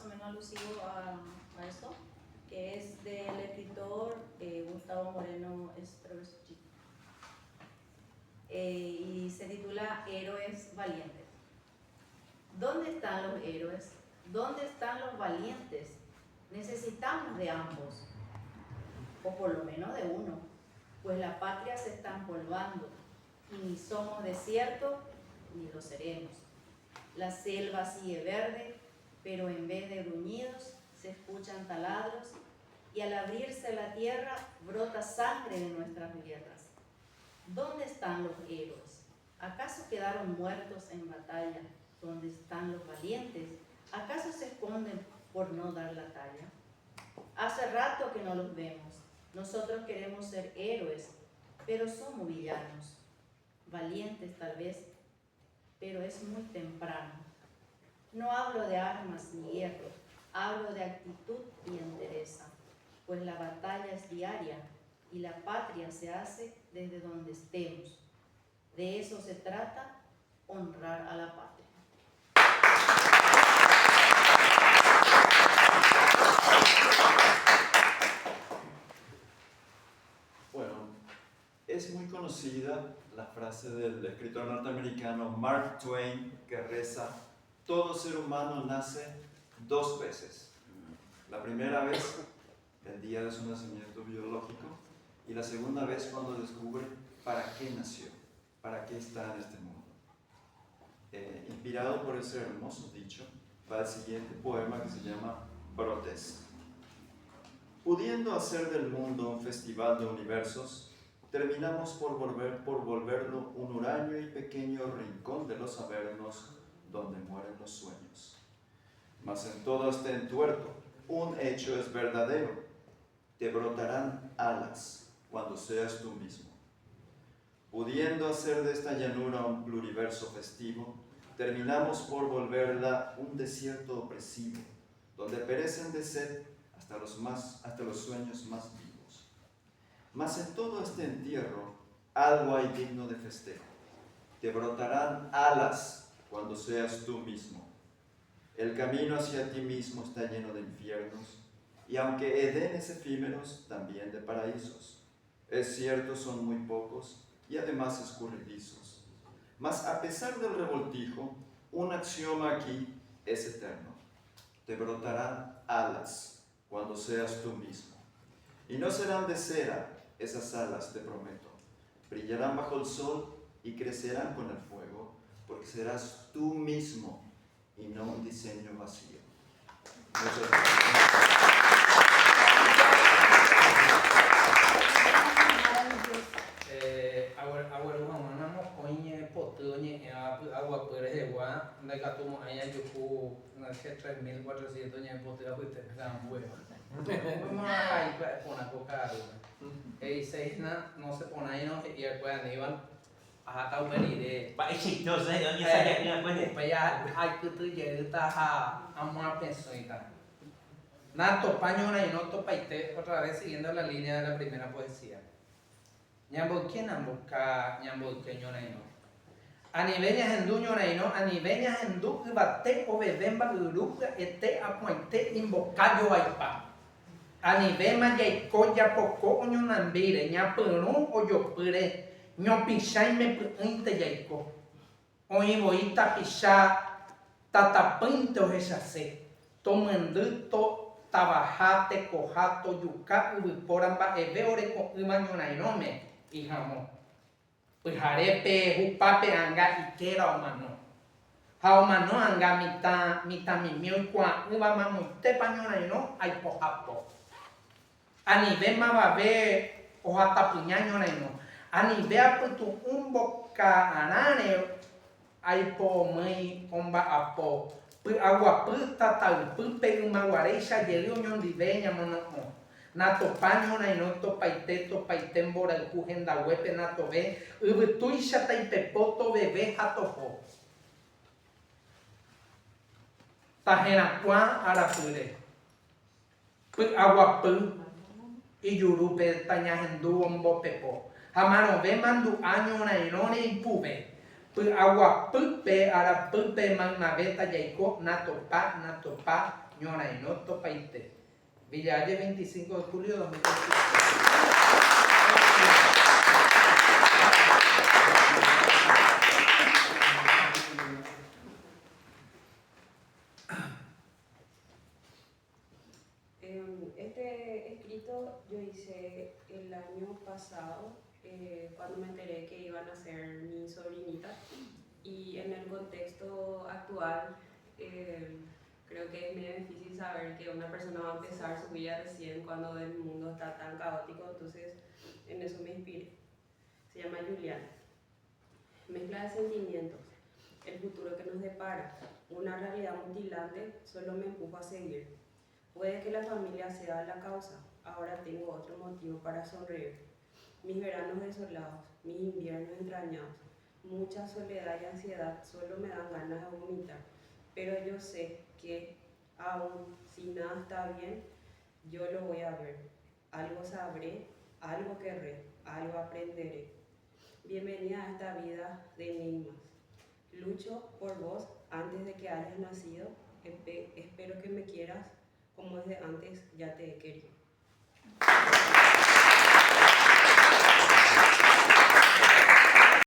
más o menos alusivo a esto, que es del escritor Gustavo Moreno Strawberry. Y se titula Héroes Valientes. ¿Dónde están los héroes? ¿Dónde están los valientes? Necesitamos de ambos, o por lo menos de uno, pues la patria se está empolvando y ni somos desierto ni lo seremos. La selva sigue verde, pero en vez de gruñidos se escuchan taladros y al abrirse la tierra brota sangre de nuestras guerras. ¿Dónde están los héroes? ¿Acaso quedaron muertos en batalla? ¿Dónde están los valientes? ¿Acaso se esconden por no dar la talla? Hace rato que no los vemos. Nosotros queremos ser héroes, pero somos villanos. Valientes tal vez, pero es muy temprano. No hablo de armas ni hierro, hablo de actitud y entereza, pues la batalla es diaria y la patria se hace desde donde estemos. De eso se trata, honrar a la patria. Bueno, es muy conocida la frase del escritor norteamericano Mark Twain que reza: todo ser humano nace dos veces. La primera vez, el día de su nacimiento biológico, y la segunda vez cuando descubre para qué nació, para qué está en este mundo. Inspirado por ese hermoso dicho, va el siguiente poema que se llama Brotes. Pudiendo hacer del mundo un festival de universos, terminamos por volverlo un huraño y pequeño rincón de los avernos donde mueren los sueños. Mas en todo este entuerto, un hecho es verdadero: te brotarán alas cuando seas tú mismo. Pudiendo hacer de esta llanura un pluriverso festivo, terminamos por volverla un desierto opresivo, donde perecen de sed hasta los sueños más vivos. Mas en todo este entierro, algo hay digno de festejo: te brotarán alas cuando seas tú mismo. El camino hacia ti mismo está lleno de infiernos, y aunque edenes efímeros, también de paraísos. Es cierto, son muy pocos y además escurridizos. Mas a pesar del revoltijo, un axioma aquí es eterno: te brotarán alas cuando seas tú mismo. Y no serán de cera esas alas, te prometo. Brillarán bajo el sol y crecerán con el fuego, porque serás tú mismo y no un diseño vacío. Muchas gracias. Agua puede llevar, de gato moña yo puedo hacer 3.400 años por tirar pues te dan huevo. Vamos a ir para coca. Seis no se pone ahí no y después Aníbal a tao beri de. Pak Icik tu saya ni saya punya apa ni? Supaya hay que tu jadi taha amor pensuita. Nato pañona y no topaite otra vez siguiendo la línea de la primera poesía. Nyambo quién amboka nyambo keñona y no. Aniveña henduño reino, aniveña hendu ibate o bebemba uruga ete apuente invocayo aipa. Anivema yaiko ya poco oño nambire, ña purun o yo pure, ño pichai me puinte yaiko. Oñi boita picha tatapinte o jechase, tomenduto tabajate cojato yuka ubiporamba ebeore con imaño nainome y jamón. Pues jarepe, jupape, anga ikera o mano. Hao mano anga mita mimio y kwa uba mamu te pañona y no hay pojapo. Ani ve mababe o hata puñaño na no. Ani ve aputu un boca anane hay po muy omba apo. Pu agua puta tal pupe uma guarecha yelio nyon diveña mono. Nato paño na no topaite embora el jugenda huepe nato ve ubutuisha taipepoto bebé hatopo tajena kwa arapure pu agua pu y yurupe taña hendu ombo pepo hamano ve mandu año na no ne pube pu agua pupe arapupe magna beta yaiko nato pa ñora y no topaite. Villalle 25 de julio de 2023. Este escrito yo hice el año pasado, cuando me enteré que iban a ser mi sobrinita, y en el contexto actual creo que es medio difícil saber que una persona va a empezar su vida recién cuando el mundo está tan caótico, entonces en eso me inspiré. Se llama Juliana. Mezcla de sentimientos, el futuro que nos depara, una realidad mutilante solo me empuja a seguir. Puede que la familia sea la causa, ahora tengo otro motivo para sonreír. Mis veranos desolados, mis inviernos entrañados, mucha soledad y ansiedad solo me dan ganas de vomitar. Pero yo sé que aún si nada está bien, yo lo voy a ver. Algo sabré, algo querré, algo aprenderé. Bienvenida a esta vida de enigmas. Lucho por vos antes de que hayas nacido. Espero que me quieras como desde antes ya te he querido.